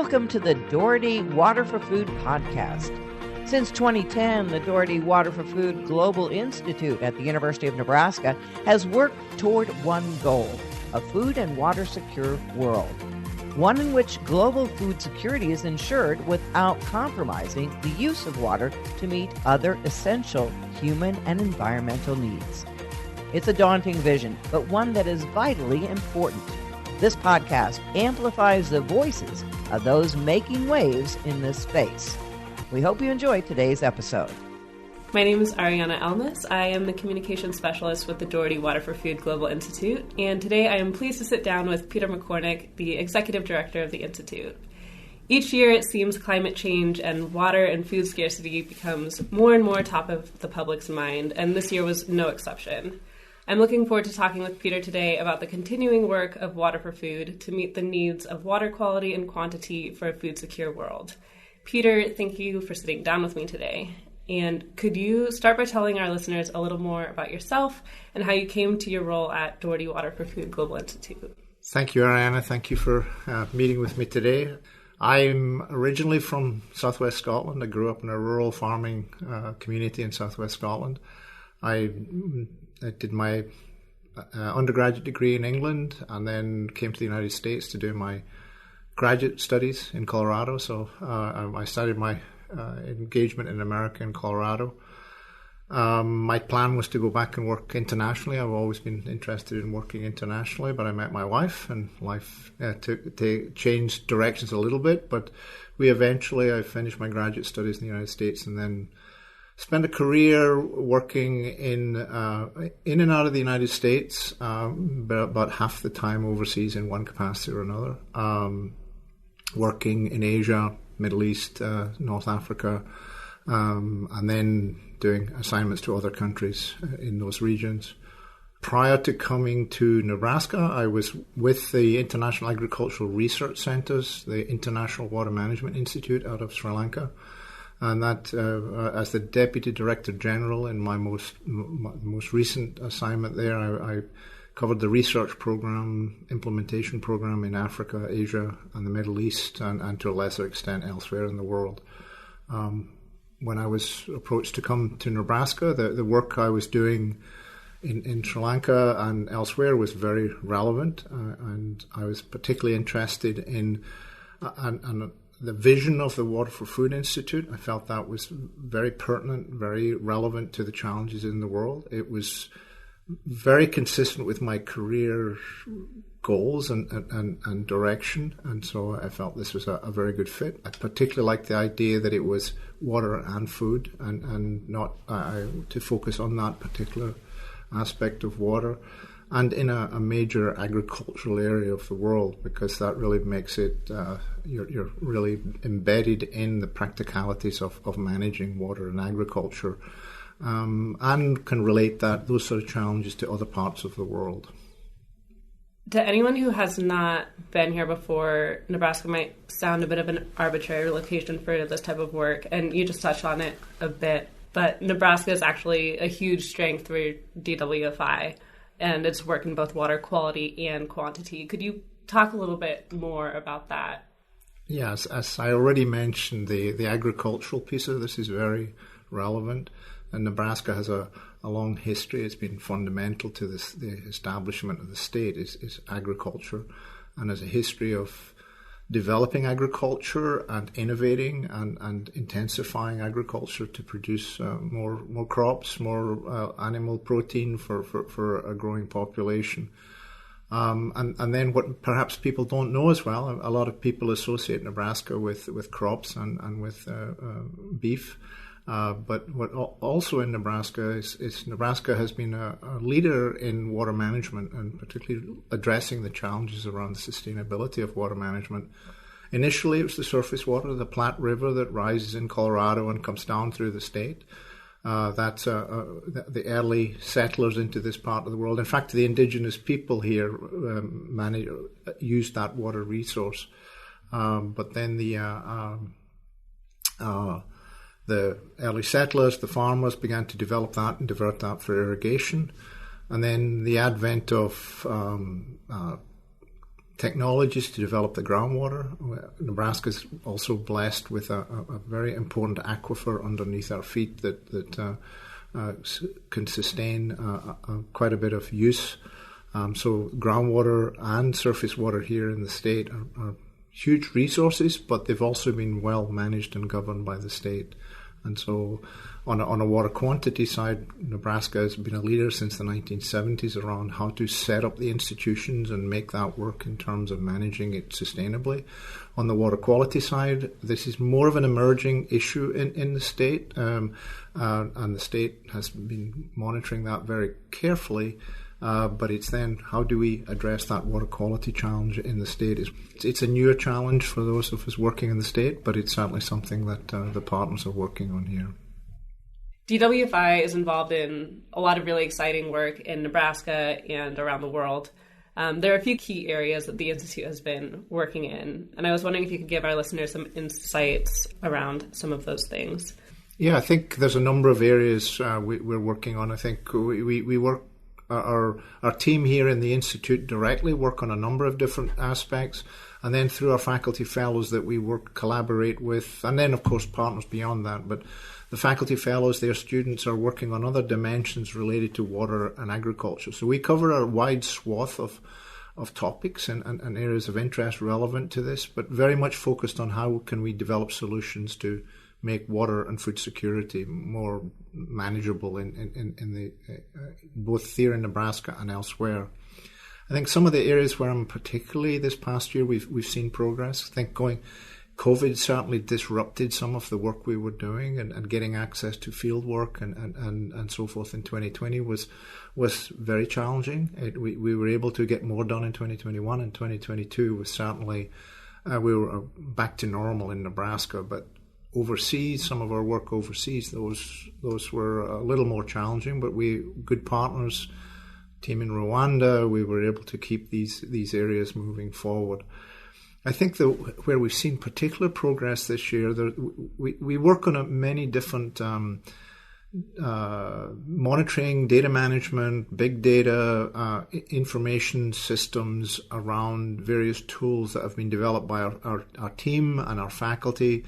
Welcome to the Daugherty Water for Food podcast. Since 2010, the Daugherty Water for Food Global Institute at the University of Nebraska has worked toward one goal, a food and water secure world. One in which global food security is ensured without compromising the use of water to meet other essential human and environmental needs. It's a daunting vision, but one that is vitally important. This podcast amplifies the voices of those making waves in this space. We hope you enjoy today's episode. My name is Arianna Elnes. I am the Communications Specialist with the Daugherty Water for Food Global Institute, and today I am pleased to sit down with Peter McCornick, the Executive Director of the Institute. Each year it seems climate change and water and food scarcity becomes more and more top of the public's mind, and this year was no exception. I'm looking forward to talking with Peter today about the continuing work of Water for Food to meet the needs of water quality and quantity for a food-secure world. Peter, thank you for sitting down with me today. And could you start by telling our listeners a little more about yourself and how you came to your role at Daugherty Water for Food Global Institute? Thank you, Arianna. Thank you for meeting with me today. I'm originally from southwest Scotland. I grew up in a rural farming community in southwest Scotland. I did my undergraduate degree in England and then came to the United States to do my graduate studies in Colorado. So I started my engagement in America in Colorado. My plan was to go back and work internationally. I've always been interested in working internationally, but I met my wife and life changed directions a little bit. But I finished my graduate studies in the United States and then spent a career working in and out of the United States, but about half the time overseas in one capacity or another, working in Asia, Middle East, North Africa, and then doing assignments to other countries in those regions. Prior to coming to Nebraska, I was with the International Agricultural Research Centers, the International Water Management Institute out of Sri Lanka. And that, as the Deputy Director General in my most recent assignment there, I covered the research program, implementation program in Africa, Asia, and the Middle East, and to a lesser extent elsewhere in the world. When I was approached to come to Nebraska, the work I was doing in Sri Lanka and elsewhere was very relevant, and I was particularly interested in the vision of the Water for Food Institute. I felt that was very pertinent, very relevant to the challenges in the world. It was very consistent with my career goals and direction, and so I felt this was a very good fit. I particularly liked the idea that it was water and food, and not to focus on that particular aspect of water, and in a major agricultural area of the world, because that really makes it, you're really embedded in the practicalities of managing water and agriculture, and can relate those sort of challenges to other parts of the world. To anyone who has not been here before, Nebraska might sound a bit of an arbitrary location for this type of work, and you just touched on it a bit, but Nebraska is actually a huge strength for DWFI. And its work in both water quality and quantity. Could you talk a little bit more about that? Yes, as I already mentioned, the agricultural piece of this is very relevant. And Nebraska has a long history. It's been fundamental to the establishment of the state is agriculture, and has a history of developing agriculture and innovating and intensifying agriculture to produce more crops, more animal protein for a growing population. And then what perhaps people don't know as well, a lot of people associate Nebraska with crops and with beef. But what also in Nebraska is Nebraska has been a leader in water management, and particularly addressing the challenges around the sustainability of water management. Initially, it was the surface water, the Platte River that rises in Colorado and comes down through the state. That's the early settlers into this part of the world. In fact, the indigenous people here used that water resource. But then the early settlers, the farmers, began to develop that and divert that for irrigation. And then the advent of technologies to develop the groundwater. Nebraska is also blessed with a very important aquifer underneath our feet that can sustain quite a bit of use. So groundwater and surface water here in the state are huge resources, but they've also been well managed and governed by the state. And so on a water quantity side, Nebraska has been a leader since the 1970s around how to set up the institutions and make that work in terms of managing it sustainably. On the water quality side, this is more of an emerging issue in the state, and the state has been monitoring that very carefully. But it's then how do we address that water quality challenge in the state? It's a newer challenge for those of us working in the state, but it's certainly something that the partners are working on here. DWFI is involved in a lot of really exciting work in Nebraska and around the world. There are a few key areas that the Institute has been working in, and I was wondering if you could give our listeners some insights around some of those things. Yeah, I think there's a number of areas we're working on. I think we work. Our team here in the Institute directly work on a number of different aspects, and then through our faculty fellows that we collaborate with, and then of course partners beyond that. But the faculty fellows, their students, are working on other dimensions related to water and agriculture. So we cover a wide swath of topics and areas of interest relevant to this, but very much focused on how can we develop solutions to make water and food security more manageable in the both here in Nebraska and elsewhere. I think some of the areas where particularly this past year we've seen progress. I think COVID certainly disrupted some of the work we were doing, and getting access to field work and so forth in 2020 was very challenging. We were able to get more done in 2021, and 2022 was certainly we were back to normal in Nebraska, but overseas, some of our work overseas, those were a little more challenging, but good partners, team in Rwanda, we were able to keep these areas moving forward. I think where we've seen particular progress this year, we work on many different monitoring, data management, big data, information systems around various tools that have been developed by our team and our faculty.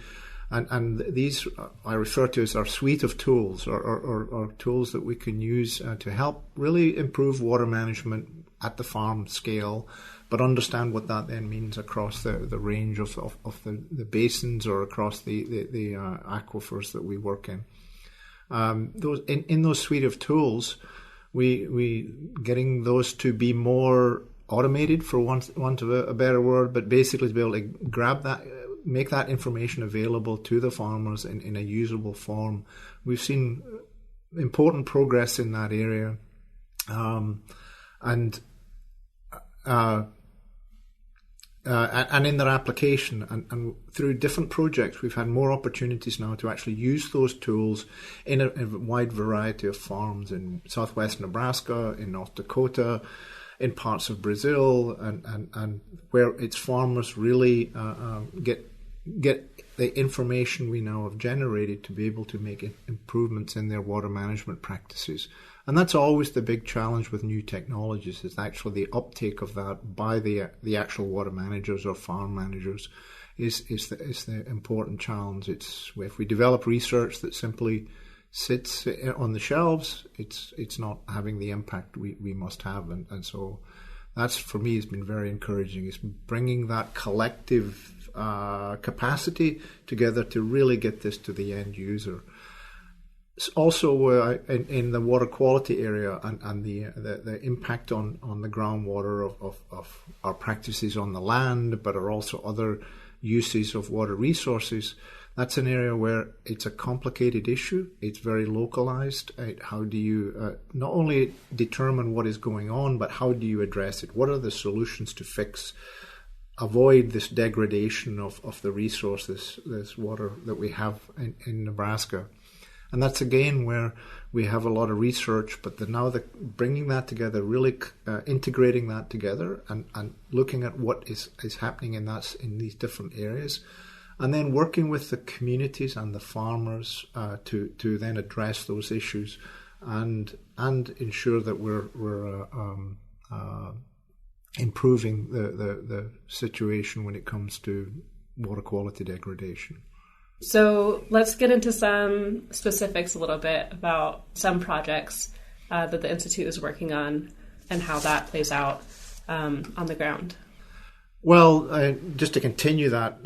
And these I refer to as our suite of tools, or tools that we can use to help really improve water management at the farm scale, but understand what that then means across the range of the basins or across the aquifers that we work in. In those suite of tools, we getting those to be more automated, for want of a better word, but basically to be able to grab that, make that information available to the farmers in a usable form. We've seen important progress in that area, and in their application, and through different projects, we've had more opportunities now to actually use those tools in a wide variety of farms in southwest Nebraska, in North Dakota, in parts of Brazil, and where its farmers really get the information we now have generated to be able to make improvements in their water management practices. And that's always the big challenge with new technologies, is actually the uptake of that by the actual water managers or farm managers is the important challenge. It's if we develop research that simply sits on the shelves, it's not having the impact we must have. And so that's, for me, has been very encouraging, is bringing that collective capacity together to really get this to the end user. Also, in the water quality area and the impact on the groundwater of our practices on the land, but are also other uses of water resources, that's an area where it's a complicated issue. It's very localized. How do you not only determine what is going on, but how do you address it? What are the solutions to avoid this degradation of the resources, this water that we have in Nebraska? And that's again where we have a lot of research, but bringing that together, really integrating that together, and looking at what is happening in these different areas, and then working with the communities and the farmers to then address those issues and ensure that we're improving the situation when it comes to water quality degradation. So let's get into some specifics a little bit about some projects that the Institute is working on and how that plays out on the ground. Well, just to continue that,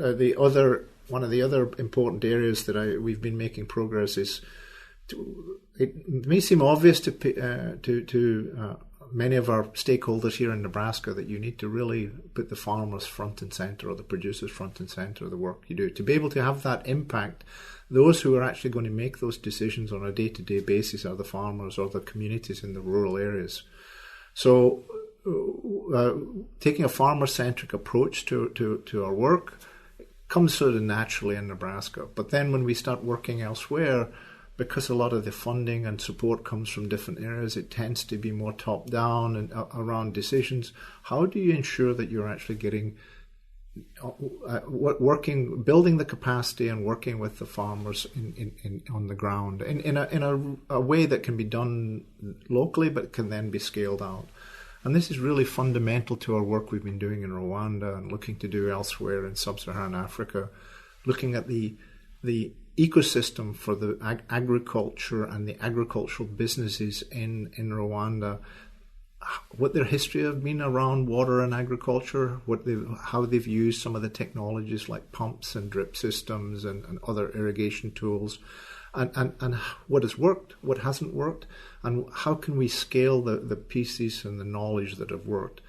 one of the other important areas that we've been making progress is, it may seem obvious to many of our stakeholders here in Nebraska that you need to really put the farmers front and center, or the producers front and center of the work you do. To be able to have that impact, those who are actually going to make those decisions on a day-to-day basis are the farmers or the communities in the rural areas. So taking a farmer-centric approach to our work comes sort of naturally in Nebraska. But then when we start working elsewhere, because a lot of the funding and support comes from different areas, it tends to be more top-down and around decisions. How do you ensure that you're actually getting building the capacity and working with the farmers on the ground in a way that can be done locally but can then be scaled out? And this is really fundamental to our work we've been doing in Rwanda and looking to do elsewhere in sub-Saharan Africa, looking at the ecosystem for the agriculture and the agricultural businesses in Rwanda, what their history have been around water and agriculture, how they've used some of the technologies like pumps and drip systems and other irrigation tools, and what has worked, what hasn't worked, and how can we scale the pieces and the knowledge that have worked.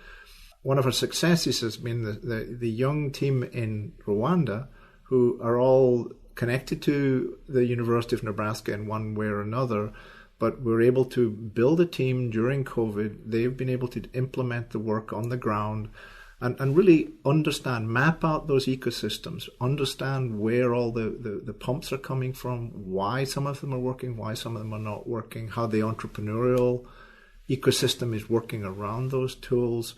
One of our successes has been the young team in Rwanda, who are all connected to the University of Nebraska in one way or another, but we're able to build a team during COVID. They've been able to implement the work on the ground and really map out those ecosystems, understand where all the pumps are coming from, why some of them are working, why some of them are not working, how the entrepreneurial ecosystem is working around those tools.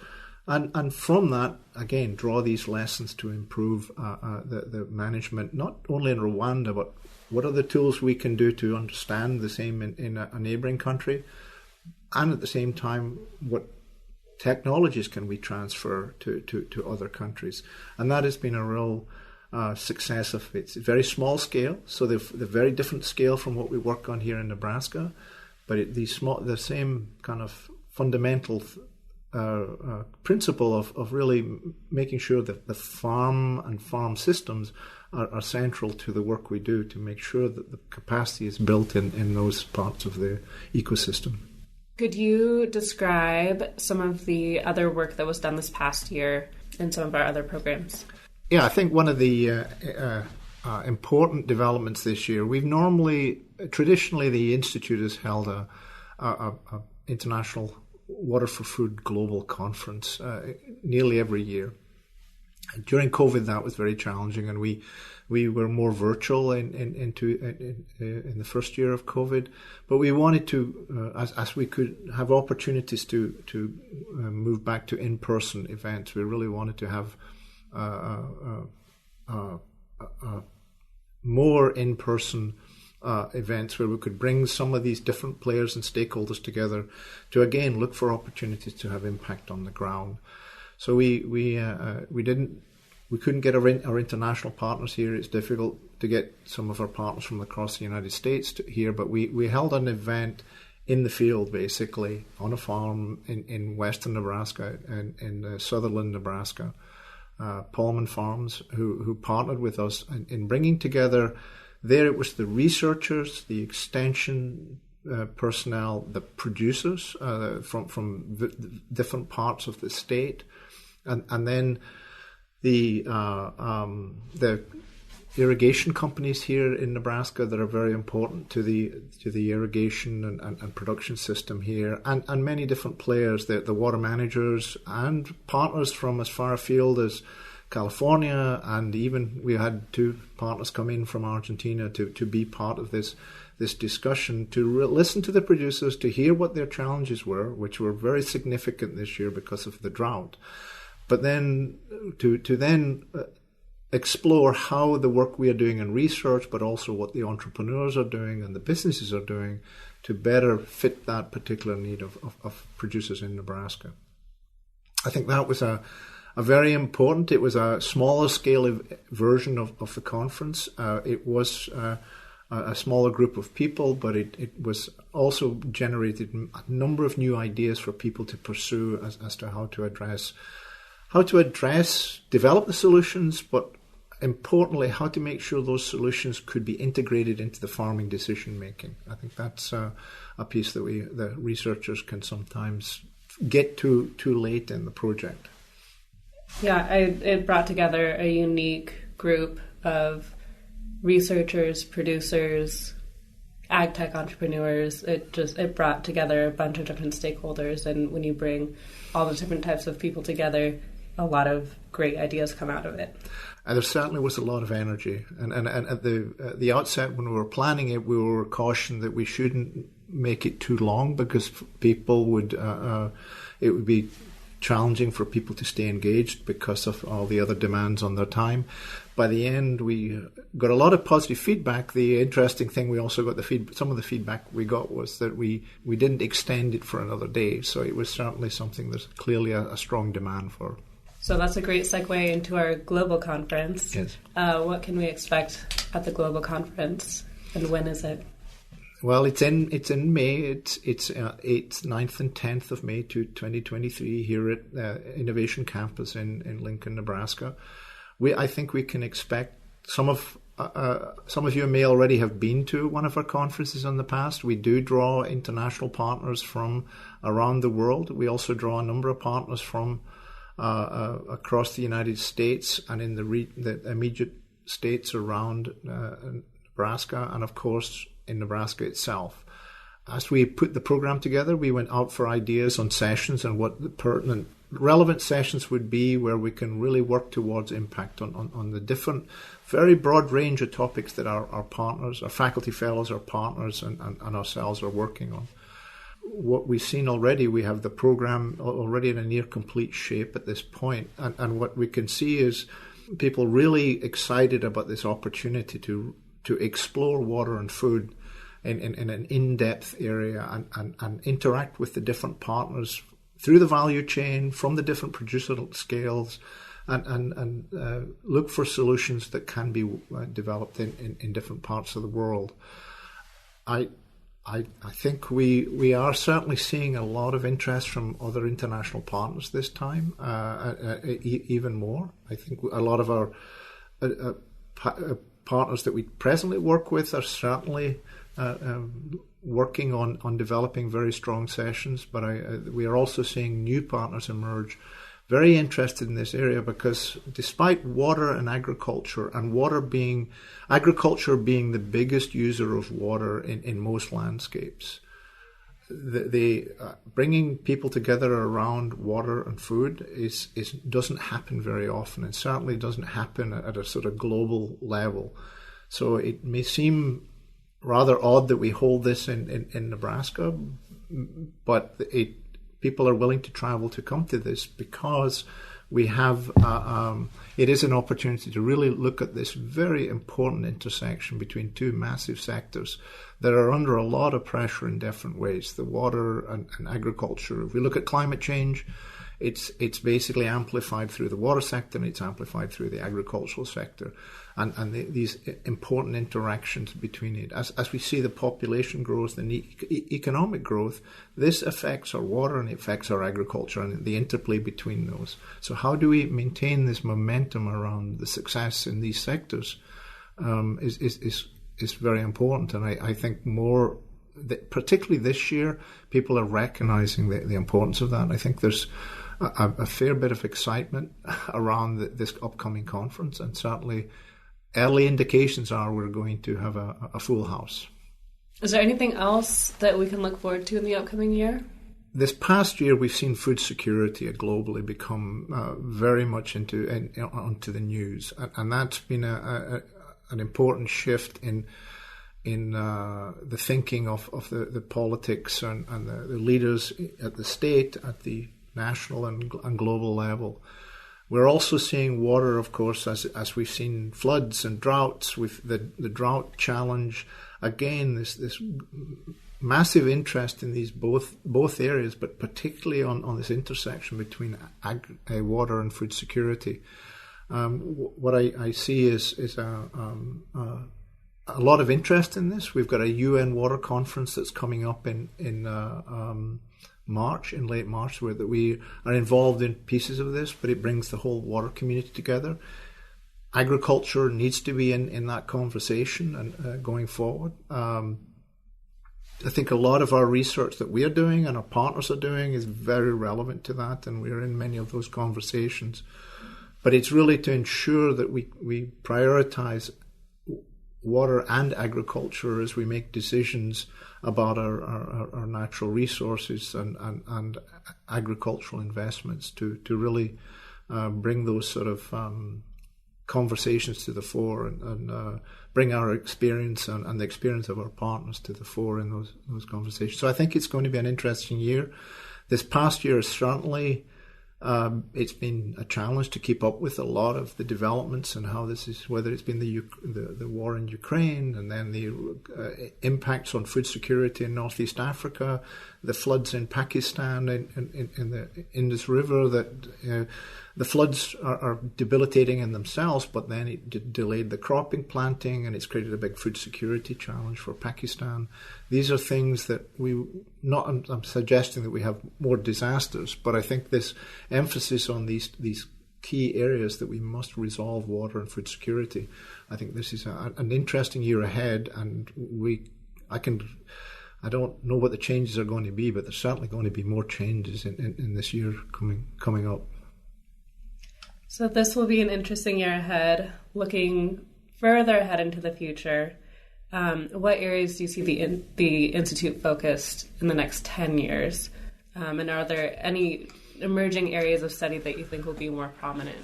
And from that, again, draw these lessons to improve the management, not only in Rwanda, but what are the tools we can do to understand the same in a neighboring country? And at the same time, what technologies can we transfer to other countries? And that has been a real success of it's a very small scale, so they're very different scale from what we work on here in Nebraska, but the same kind of fundamental principle of really making sure that the farm and farm systems are central to the work we do to make sure that the capacity is built in those parts of the ecosystem. Could you describe some of the other work that was done this past year in some of our other programs? Yeah, I think one of the important developments this year, traditionally the Institute has held a international Water for Food global conference nearly every year. During COVID, that was very challenging, and we were more virtual in the first year of COVID. But we wanted to, as we could have opportunities to move back to in-person events, we really wanted to have more in-person events where we could bring some of these different players and stakeholders together to again look for opportunities to have impact on the ground. So we couldn't get our international partners here. It's difficult to get some of our partners from across the United States here, but we held an event in the field, basically on a farm in western Nebraska and in Sutherland, Nebraska. Pullman Farms, who partnered with us in bringing together. There it was the researchers, the extension personnel, the producers from different parts of the state, and then the irrigation companies here in Nebraska that are very important to the irrigation and production system here, and many different players, the water managers and partners from as far afield as California, and even we had 2 partners come in from Argentina to be part of this discussion, to listen to the producers, to hear what their challenges were, which were very significant this year because of the drought, but then to explore how the work we are doing in research, but also what the entrepreneurs are doing and the businesses are doing to better fit that particular need of producers in Nebraska. I think that was a very important. It was a smaller scale version of the conference. It was a smaller group of people, but it was also generated a number of new ideas for people to pursue as to how to develop the solutions, but importantly, how to make sure those solutions could be integrated into the farming decision making. I think that's a piece that the researchers can sometimes get too late in the project. Yeah, it brought together a unique group of researchers, producers, ag tech entrepreneurs. It brought together a bunch of different stakeholders, and when you bring all the different types of people together, a lot of great ideas come out of it. And there certainly was a lot of energy. And at the outset, when we were planning it, we were cautioned that we shouldn't make it too long because people would it would be challenging for people to stay engaged because of all the other demands on their time. By the end, we got a lot of positive feedback. The interesting thing, we also got some of the feedback we got was that we didn't extend it for another day. So it was certainly something there's clearly a strong demand for. So that's a great segue into our global conference. Yes. What can we expect at the global conference, and when is it? Well, it's in May. It's 9th and 10th of May 2023 here at Innovation Campus in Lincoln, Nebraska. I think we can expect some of you may already have been to one of our conferences in the past. We do draw international partners from around the world. We also draw a number of partners from across the United States and in the immediate states around Nebraska, and of course in Nebraska itself. As we put the program together, we went out for ideas on sessions and what the pertinent, relevant sessions would be, where we can really work towards impact on the different, very broad range of topics that our partners, our faculty fellows, our partners, and ourselves are working on. What we've seen already, we have the program already in a near complete shape at this point. And what we can see is people really excited about this opportunity to explore water and food in an in-depth area and interact with the different partners through the value chain from the different producer scales and look for solutions that can be developed in different parts of the world. I think we are certainly seeing a lot of interest from other international partners this time, even more. I think a lot of our partners that we presently work with are certainly working on developing very strong sessions, but we are also seeing new partners emerge very interested in this area, because despite water and agriculture, and agriculture being the biggest user of water in most landscapes, the bringing people together around water and food doesn't happen very often, and certainly doesn't happen at a sort of global level. So it may seem rather odd that we hold this in Nebraska, but people are willing to travel to come to this because we have it is an opportunity to really look at this very important intersection between two massive sectors that are under a lot of pressure in different ways, the water and agriculture. If we look at climate change, it's basically amplified through the water sector, and it's amplified through the agricultural sector, and these important interactions between it. As we see the population growth and economic growth, this affects our water and it affects our agriculture and the interplay between those. So how do we maintain this momentum around the success in these sectors is very important, and I think more, particularly this year, people are recognizing the importance of that. I think there's a fair bit of excitement around this upcoming conference, and certainly early indications are we're going to have a full house. Is there anything else that we can look forward to in the upcoming year? This past year, we've seen food security globally become very much onto the news, and that's been an important shift in the thinking of the politics and the leaders at the state, at the national and global level. We're also seeing water, of course, as we've seen floods and droughts, with the drought challenge. Again, this massive interest in these both areas, but particularly on this intersection between water and food security. What I see is a lot of interest in this. We've got a UN water conference that's coming up in late March, where that we are involved in pieces of this, but it brings the whole water community together. Agriculture needs to be in that conversation and going forward. I think a lot of our research that we are doing and our partners are doing is very relevant to that, and we're in many of those conversations. But it's really to ensure that we prioritize water and agriculture as we make decisions about our natural resources and agricultural investments to really bring those sort of conversations to the fore and bring our experience and the experience of our partners to the fore in those conversations. So I think it's going to be an interesting year. This past year is certainly it's been a challenge to keep up with a lot of the developments and how this is, whether it's been the war in Ukraine and then the impacts on food security in Northeast Africa, the floods in Pakistan in the Indus River, that the floods are debilitating in themselves, but then it delayed the cropping, planting, and it's created a big food security challenge for Pakistan. These are things that I'm suggesting that we have more disasters, but I think this emphasis on these key areas that we must resolve water and food security. I think this is an interesting year ahead, and I don't know what the changes are going to be, but there's certainly going to be more changes in this year coming up. So this will be an interesting year ahead. Looking further ahead into the future, what areas do you see the Institute focused in the next 10 years? And are there any emerging areas of study that you think will be more prominent?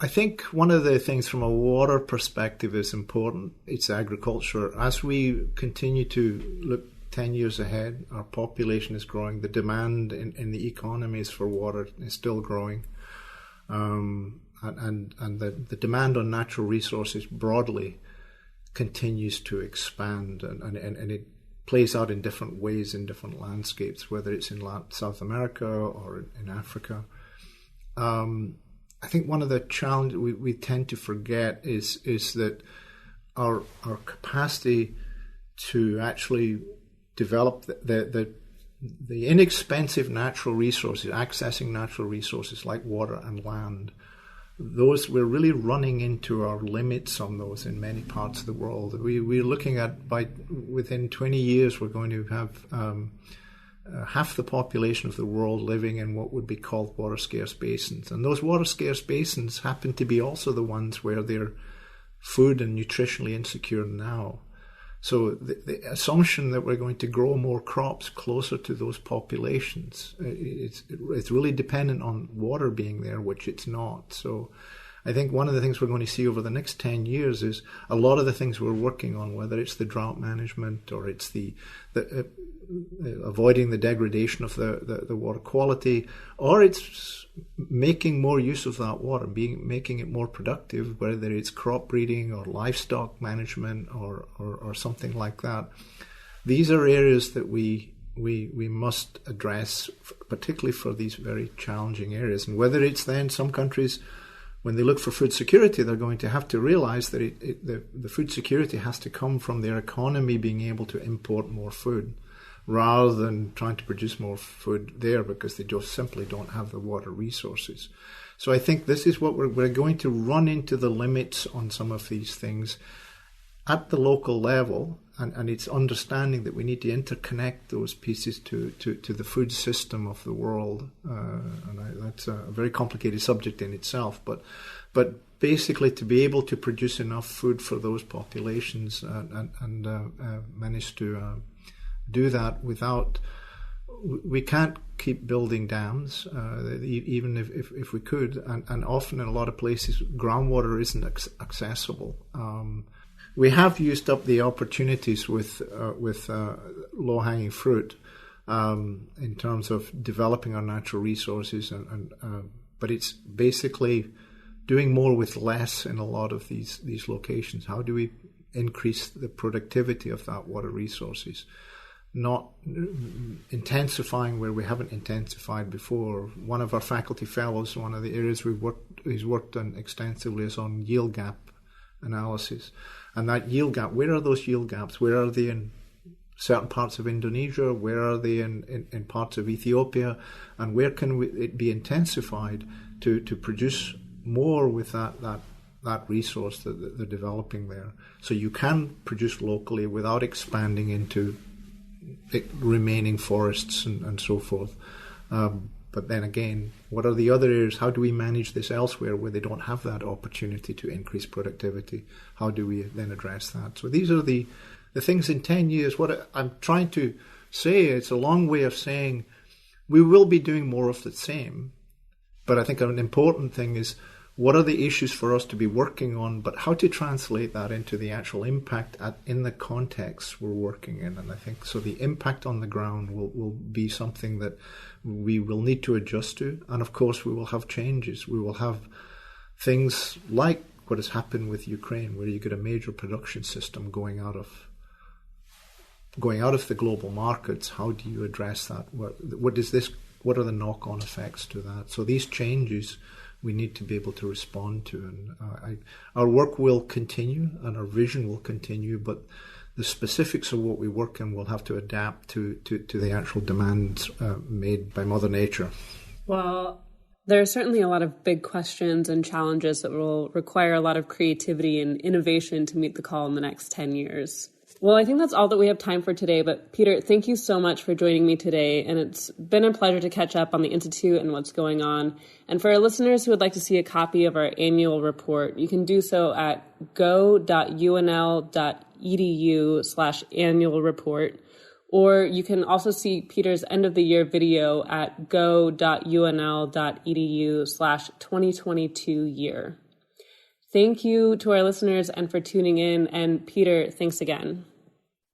I think one of the things from a water perspective is important. It's agriculture. As we continue to look 10 years ahead, our population is growing. The demand in the economies for water is still growing. And the demand on natural resources broadly continues to expand, and it plays out in different ways in different landscapes, whether it's in South America or in Africa. I think one of the challenges we tend to forget is that our capacity to actually develop the inexpensive natural resources, accessing natural resources like water and land, those we're really running into our limits on those in many parts of the world. We're looking at within 20 years we're going to have half the population of the world living in what would be called water scarce basins, and those water scarce basins happen to be also the ones where they're food and nutritionally insecure now. So the assumption that we're going to grow more crops closer to those populations, it's really dependent on water being there, which it's not. So I think one of the things we're going to see over the next 10 years is a lot of the things we're working on, whether it's the drought management or it's the avoiding the degradation of the water quality, or it's making more use of that water, making it more productive, whether it's crop breeding or livestock management or something like that. These are areas that we must address, particularly for these very challenging areas. And whether it's then some countries, when they look for food security, they're going to have to realize that the food security has to come from their economy being able to import more food, rather than trying to produce more food there because they just simply don't have the water resources. So I think this is what we're going to run into the limits on some of these things at the local level, and it's understanding that we need to interconnect those pieces to the food system of the world. That's a very complicated subject in itself, but basically to be able to produce enough food for those populations and manage to do that without, we can't keep building dams, even if we could, and often in a lot of places groundwater isn't accessible. We have used up the opportunities with low-hanging fruit in terms of developing our natural resources, but it's basically doing more with less in a lot of these locations. How do we increase the productivity of that water resources? not intensifying where we haven't intensified before. One of our faculty fellows, one of the areas he's worked on extensively is on yield gap analysis. And that yield gap, where are those yield gaps? Where are they in certain parts of Indonesia? Where are they in parts of Ethiopia? And where can it be intensified to produce more with that resource that they're developing there? So you can produce locally without expanding into remaining forests and so forth. But then again, what are the other areas? How do we manage this elsewhere where they don't have that opportunity to increase productivity? How do we then address that? So these are the things in 10 years. What I'm trying to say, it's a long way of saying we will be doing more of the same. But I think an important thing is, what are the issues for us to be working on, but how to translate that into the actual impact in the context we're working in. And I think so the impact on the ground will be something that we will need to adjust to. And of course, we will have changes. We will have things like what has happened with Ukraine, where you get a major production system going out of the global markets. How do you address that? What are the knock-on effects to that? So these changes we need to be able to respond to. And our work will continue and our vision will continue, but the specifics of what we work in will have to adapt to the actual demands made by Mother Nature. Well, there are certainly a lot of big questions and challenges that will require a lot of creativity and innovation to meet the call in the next 10 years. Well, I think that's all that we have time for today. But Peter, thank you so much for joining me today. And it's been a pleasure to catch up on the Institute and what's going on. And for our listeners who would like to see a copy of our annual report, you can do so at go.unl.edu/annual report. Or you can also see Peter's end of the year video at go.unl.edu/2022 year. Thank you to our listeners and for tuning in. And Peter, thanks again.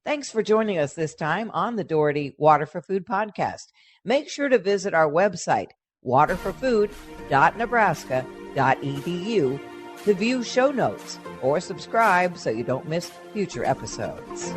Thanks for joining us this time on the Daugherty Water for Food podcast. Make sure to visit our website, waterforfood.nebraska.edu, to view show notes or subscribe so you don't miss future episodes.